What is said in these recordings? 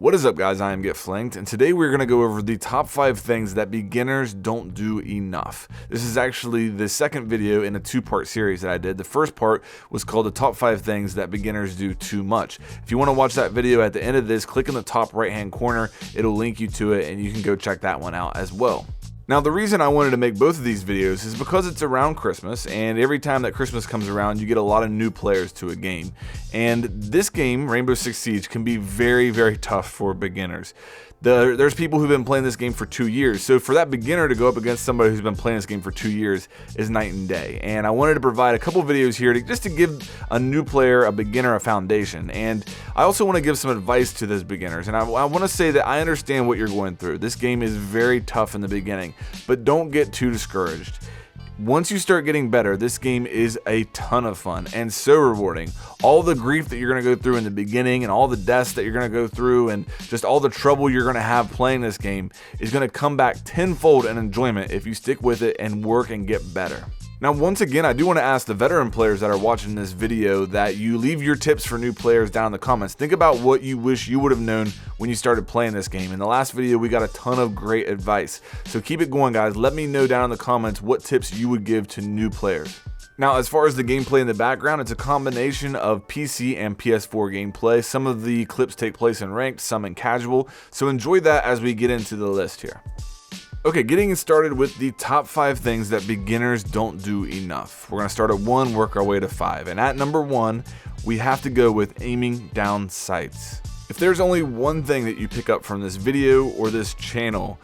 What is up, guys? I am Get Flanked, and today we're going to go over the top 5 things that beginners don't do enough. This is actually the second video in a 2-part series that I did. The first part was called the top 5 things that beginners do too much. If you want to watch that video at the end of this, click in the top right hand corner. It'll link you to it and you can go check that one out as well. Now, the reason I wanted to make both of these videos is because it's around Christmas, and every time that Christmas comes around, you get a lot of new players to a game. And this game, Rainbow Six Siege, can be very, very tough for beginners. There's people who've been playing this game for 2 years, so for that beginner to go up against somebody who's been playing this game for 2 years is night and day. And I wanted to provide a couple videos here just to give a new player, a beginner, a foundation. And I also want to give some advice to those beginners. And I want to say that I understand what you're going through. This game is very tough in the beginning, but don't get too discouraged. Once you start getting better, this game is a ton of fun and so rewarding. All the grief that you're going to go through in the beginning and all the deaths that you're going to go through and just all the trouble you're going to have playing this game is going to come back tenfold in enjoyment if you stick with it and work and get better. Now, once again, I do want to ask the veteran players that are watching this video that you leave your tips for new players down in the comments. Think about what you wish you would have known when you started playing this game. In the last video, we got a ton of great advice. So keep it going, guys. Let me know down in the comments what tips you would give to new players. Now, as far as the gameplay in the background, it's a combination of PC and PS4 gameplay. Some of the clips take place in ranked, some in casual. So enjoy that as we get into the list here. Okay, getting started with the top 5 things that beginners don't do enough. We're going to start at 1, work our way to 5. And at number 1, we have to go with aiming down sights. If there's only one thing that you pick up from this video or this channel,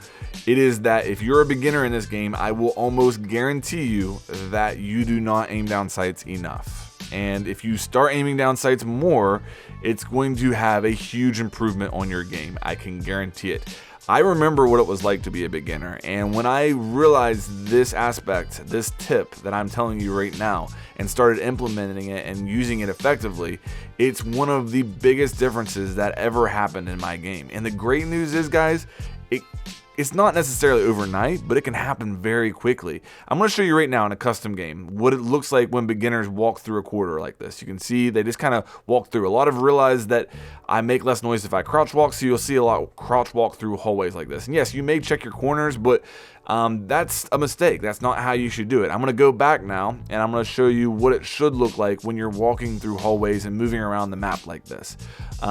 it is that if you're a beginner in this game, I will almost guarantee you that you do not aim down sights enough. And if you start aiming down sights more, it's going to have a huge improvement on your game. I can guarantee it. I remember what it was like to be a beginner, and when I realized this aspect, this tip that I'm telling you right now, and started implementing it and using it effectively, it's one of the biggest differences that ever happened in my game. And the great news is, guys, it's not necessarily overnight, but it can happen very quickly. I'm going to show you right now in a custom game what it looks like when beginners walk through a corridor like this. You can see they just kind of walk through. A lot of realize that I make less noise if I crouch walk, so you'll see a lot of crouch walk through hallways like this. And yes, you may check your corners, but that's a mistake. That's not how you should do it. I'm going to go back now, and I'm going to show you what it should look like when you're walking through hallways and moving around the map like this.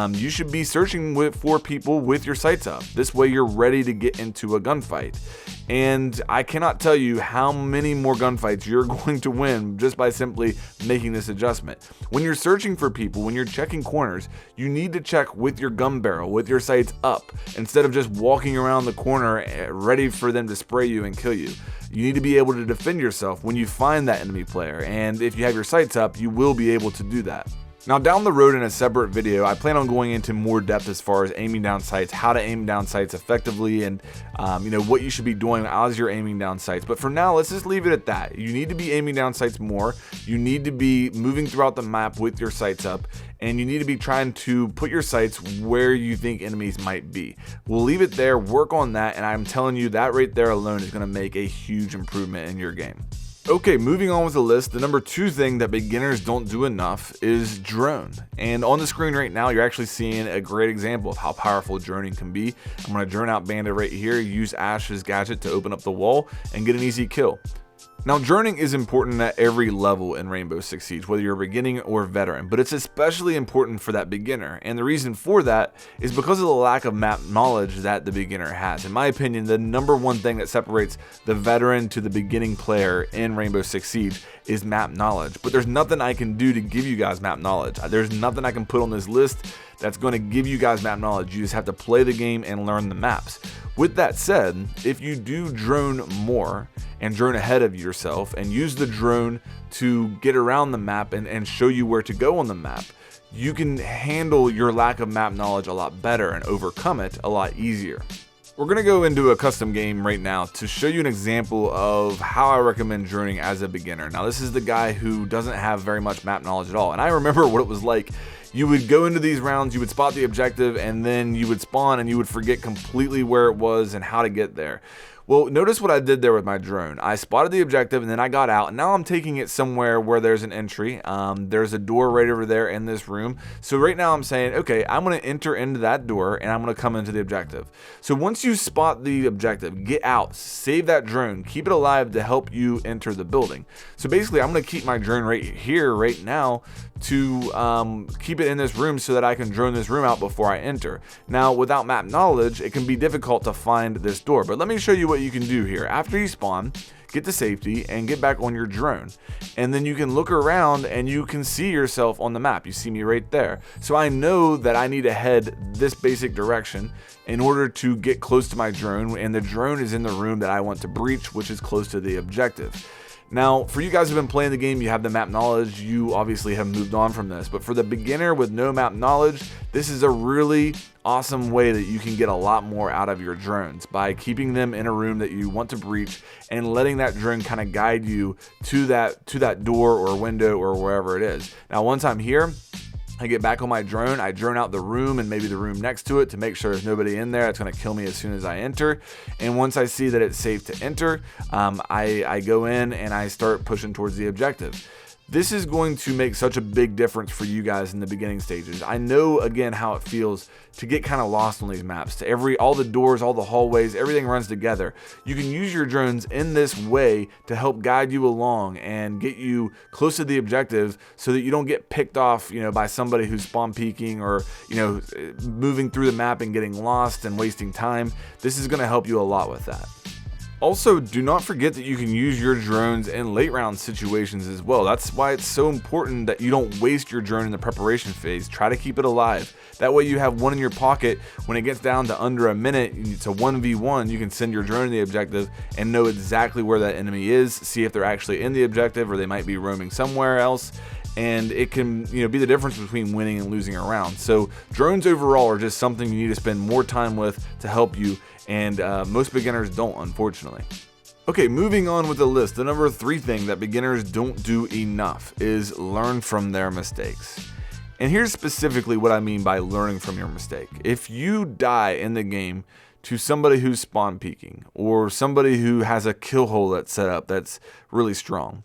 You should be searching for people with your sights up. This way you're ready to get into a gunfight. And I cannot tell you how many more gunfights you're going to win just by simply making this adjustment. When you're searching for people, when you're checking corners, you need to check with your gun barrel, with your sights up, instead of just walking around the corner ready for them to spray you and kill you. You need to be able to defend yourself when you find that enemy player, and if you have your sights up, you will be able to do that. Now, down the road in a separate video, I plan on going into more depth as far as aiming down sights, how to aim down sights effectively, and what you should be doing as you're aiming down sights. But for now, let's just leave it at that. You need to be aiming down sights more. You need to be moving throughout the map with your sights up, and you need to be trying to put your sights where you think enemies might be. We'll leave it there, work on that, and I'm telling you that right there alone is going to make a huge improvement in your game. Okay, moving on with the list, the number 2 thing that beginners don't do enough is drone. And on the screen right now, you're actually seeing a great example of how powerful droning can be. I'm going to drone out Bandit right here, use Ash's gadget to open up the wall and get an easy kill. Now, droning is important at every level in Rainbow Six Siege, whether you're a beginning or veteran, but it's especially important for that beginner. And the reason for that is because of the lack of map knowledge that the beginner has. In my opinion, the number 1 thing that separates the veteran to the beginning player in Rainbow Six Siege is map knowledge. But there's nothing I can do to give you guys map knowledge. There's nothing I can put on this list that's going to give you guys map knowledge. You just have to play the game and learn the maps. With that said, if you do drone more and drone ahead of yourself and use the drone to get around the map and show you where to go on the map, you can handle your lack of map knowledge a lot better and overcome it a lot easier. We're going to go into a custom game right now to show you an example of how I recommend droning as a beginner. Now, this is the guy who doesn't have very much map knowledge at all, and I remember what it was like. You would go into these rounds, you would spot the objective, and then you would spawn and you would forget completely where it was and how to get there. Well, notice what I did there with my drone. I spotted the objective and then I got out, and now I'm taking it somewhere where there's an entry. There's a door right over there in this room. So right now I'm saying, okay, I'm going to enter into that door and I'm going to come into the objective. So once you spot the objective, get out, save that drone, keep it alive to help you enter the building. So basically I'm going to keep my drone right here, right now, to keep it in this room so that I can drone this room out before I enter. Now, without map knowledge, it can be difficult to find this door, but let me show you what you can do here. After you spawn, get to safety and get back on your drone, and then you can look around and you can see yourself on the map. You see me right there. So I know that I need to head this basic direction in order to get close to my drone, and the drone is in the room that I want to breach, which is close to the objective. Now, for you guys who've been playing the game, you have the map knowledge, you obviously have moved on from this, but for the beginner with no map knowledge, this is a really awesome way that you can get a lot more out of your drones by keeping them in a room that you want to breach and letting that drone kind of guide you to that door or window or wherever it is. Now, once I'm here, I get back on my drone, I drone out the room and maybe the room next to it to make sure there's nobody in there. It's going to kill me as soon as I enter. And once I see that it's safe to enter, I go in and I start pushing towards the objective. This is going to make such a big difference for you guys in the beginning stages. I know, again, how it feels to get kind of lost on these maps. All the doors, all the hallways, everything runs together. You can use your drones in this way to help guide you along and get you close to the objective so that you don't get picked off, by somebody who's spawn peeking or, moving through the map and getting lost and wasting time. This is going to help you a lot with that. Also, do not forget that you can use your drones in late round situations as well. That's why it's so important that you don't waste your drone in the preparation phase. Try to keep it alive. That way you have one in your pocket. When it gets down to under a minute, it's a 1v1, you can send your drone to the objective and know exactly where that enemy is, see if they're actually in the objective or they might be roaming somewhere else. And it can be the difference between winning and losing a round. So drones overall are just something you need to spend more time with to help you, and most beginners don't, unfortunately. Okay, moving on with the list, the number 3 thing that beginners don't do enough is learn from their mistakes. And here's specifically what I mean by learning from your mistake. If you die in the game to somebody who's spawn peeking or somebody who has a kill hole that's set up that's really strong,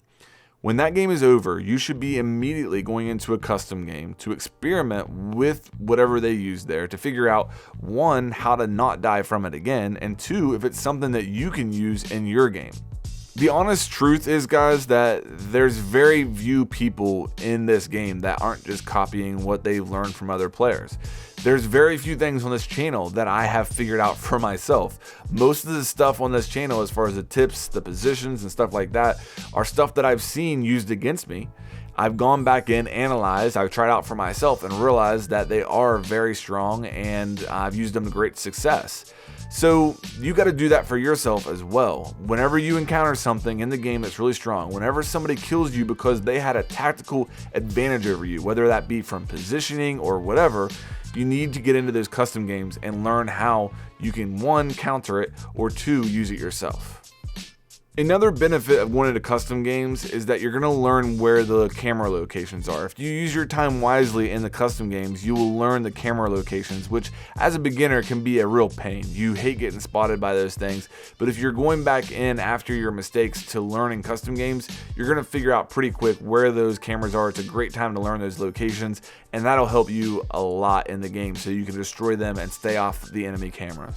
when that game is over, you should be immediately going into a custom game to experiment with whatever they use there to figure out, 1, how to not die from it again, and 2, if it's something that you can use in your game. The honest truth is, guys, that there's very few people in this game that aren't just copying what they've learned from other players. There's very few things on this channel that I have figured out for myself. Most of the stuff on this channel, as far as the tips, the positions, and stuff like that, are stuff that I've seen used against me. I've gone back in, analyzed, I've tried out for myself, and realized that they are very strong, and I've used them to great success. So you got to do that for yourself as well. Whenever you encounter something in the game that's really strong, whenever somebody kills you because they had a tactical advantage over you, whether that be from positioning or whatever, you need to get into those custom games and learn how you can, 1, counter it, or 2, use it yourself. Another benefit of going into custom games is that you're going to learn where the camera locations are. If you use your time wisely in the custom games, you will learn the camera locations, which as a beginner can be a real pain. You hate getting spotted by those things, but if you're going back in after your mistakes to learn in custom games, you're going to figure out pretty quick where those cameras are. It's a great time to learn those locations, and that'll help you a lot in the game so you can destroy them and stay off the enemy cameras.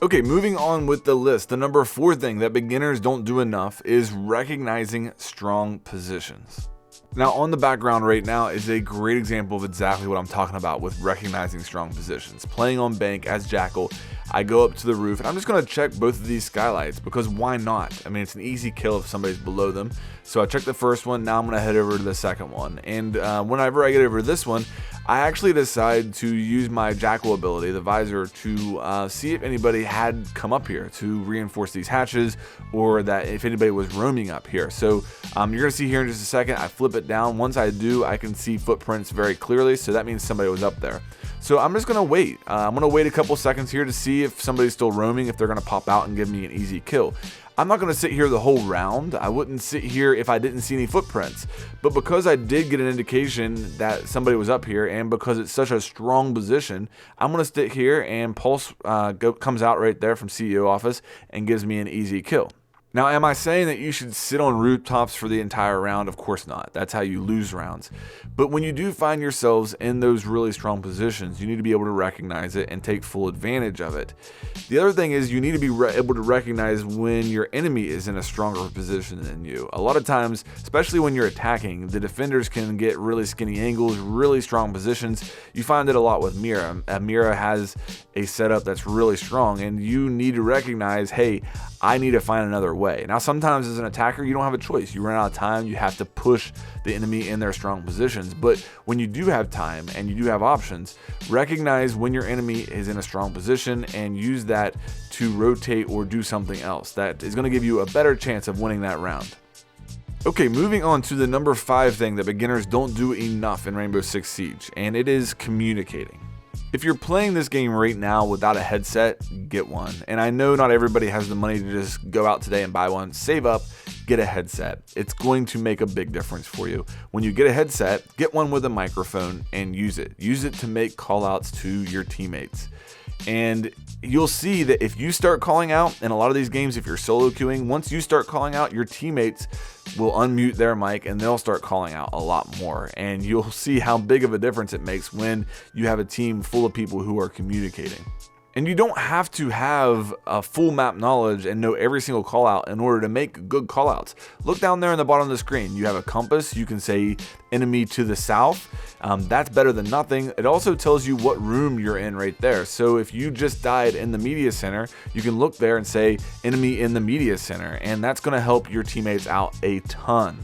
Okay, moving on with the list, the number 4 thing that beginners don't do enough is recognizing strong positions. Now, on the background right now is a great example of exactly what I'm talking about with recognizing strong positions. Playing on bank as Jackal, I go up to the roof and I'm just going to check both of these skylights because why not? I mean, it's an easy kill if somebody's below them. So I checked the first one, now I'm going to head over to the second one. And whenever I get over to this one, I actually decide to use my Jackal ability, the visor, to see if anybody had come up here to reinforce these hatches, or that if anybody was roaming up here. So you're going to see here in just a second, I flip it down. Once I do, I can see footprints very clearly, so that means somebody was up there. So I'm just going to wait. I'm going to wait a couple seconds here to see if somebody's still roaming, if they're going to pop out and give me an easy kill. I'm not going to sit here the whole round. I wouldn't sit here if I didn't see any footprints. But because I did get an indication that somebody was up here, and because it's such a strong position, I'm going to sit here, and Pulse comes out right there from CEO office and gives me an easy kill. Now, am I saying that you should sit on rooftops for the entire round? Of course not. That's how you lose rounds. But when you do find yourselves in those really strong positions, you need to be able to recognize it and take full advantage of it. The other thing is you need to be able to recognize when your enemy is in a stronger position than you. A lot of times, especially when you're attacking, the defenders can get really skinny angles, really strong positions. You find it a lot with Mira. Mira has a setup that's really strong, and you need to recognize, hey, I need to find another way. Now, sometimes as an attacker, you don't have a choice. You run out of time, you have to push the enemy in their strong positions. But when you do have time and you do have options, recognize when your enemy is in a strong position and use that to rotate or do something else that is going to give you a better chance of winning that round. Okay, moving on to the number 5 thing that beginners don't do enough in Rainbow Six Siege, and it is communicating. If you're playing this game right now without a headset, get one. And I know not everybody has the money to just go out today and buy one. Save up, get a headset. It's going to make a big difference for you. When you get a headset, get one with a microphone and use it. Use it to make call outs to your teammates. And you'll see that if you start calling out, in a lot of these games, if you're solo queuing, once you start calling out, your teammates will unmute their mic and they'll start calling out a lot more. And you'll see how big of a difference it makes when you have a team full of people who are communicating. And you don't have to have a full map knowledge and know every single call out in order to make good call outs. Look down there in the bottom of the screen. You have a compass. You can say enemy to the south. That's better than nothing. It also tells you what room you're in right there. So if you just died in the media center, you can look there and say enemy in the media center. And that's going to help your teammates out a ton.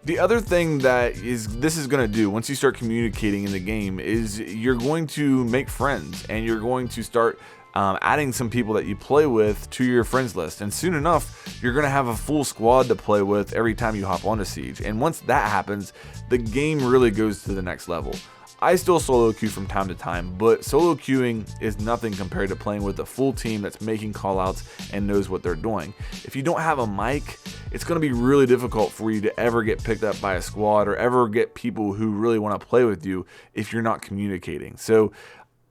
The other thing that this is going to do once you start communicating in the game is you're going to make friends, and you're going to start adding some people that you play with to your friends list. And soon enough, you're going to have a full squad to play with every time you hop onto Siege. And once that happens, the game really goes to the next level. I still solo queue from time to time, but solo queuing is nothing compared to playing with a full team that's making callouts and knows what they're doing. If you don't have a mic, it's going to be really difficult for you to ever get picked up by a squad or ever get people who really want to play with you if you're not communicating. So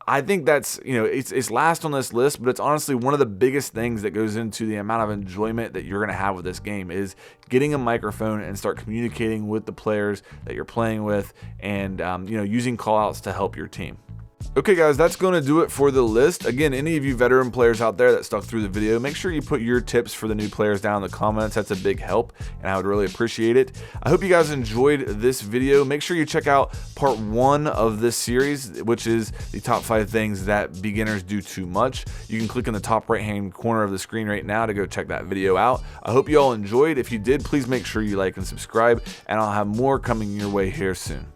I think that's, it's last on this list, but it's honestly one of the biggest things that goes into the amount of enjoyment that you're going to have with this game is getting a microphone and start communicating with the players that you're playing with, and using callouts to help your team. Okay guys, that's going to do it for the list. Again, any of you veteran players out there that stuck through the video, make sure you put your tips for the new players down in the comments. That's a big help, and I would really appreciate it. I hope you guys enjoyed this video. Make sure you check out part 1 of this series, which is the top 5 things that beginners do too much. You can click in the top right hand corner of the screen right now to go check that video out. I hope you all enjoyed. If you did, please make sure you like and subscribe, and I'll have more coming your way here soon.